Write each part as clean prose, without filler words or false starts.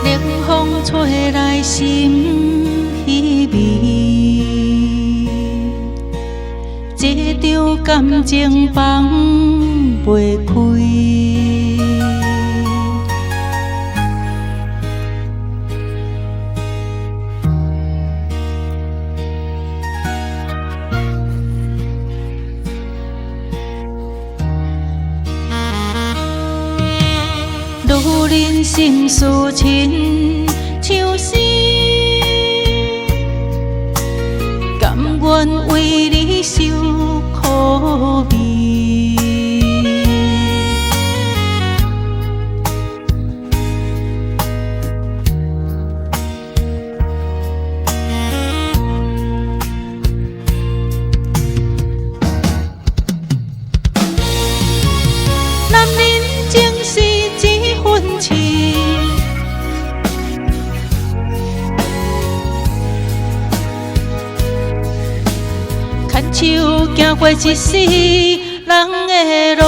冷风吹来心稀微，这场感情放袂开。愈忍心事亲像死，甘愿为你受苦味。男人情是一份情，牵手行过一世人的路。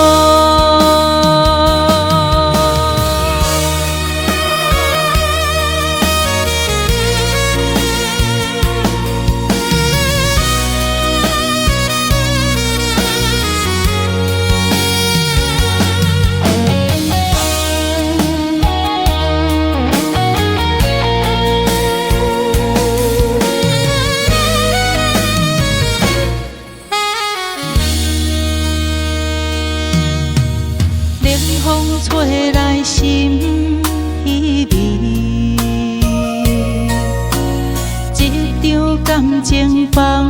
风吹来心稀微，这场感情放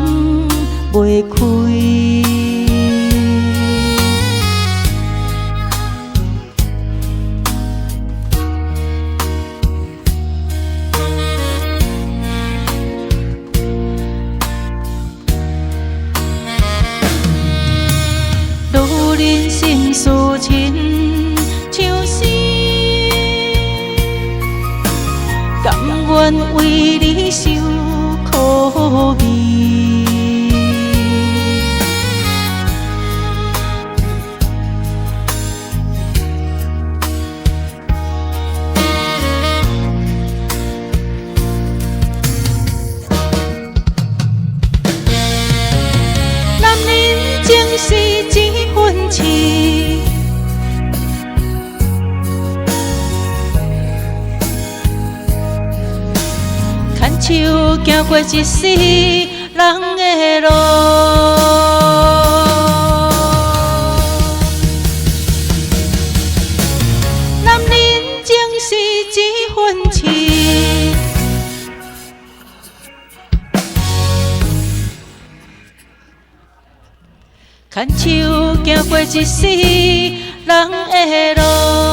袂开。愈忍心事亲像死，甘愿为你受苦味。男人情是一份情，牵手行过一世人的路。男人情是一份情，牵手行过一世人的路。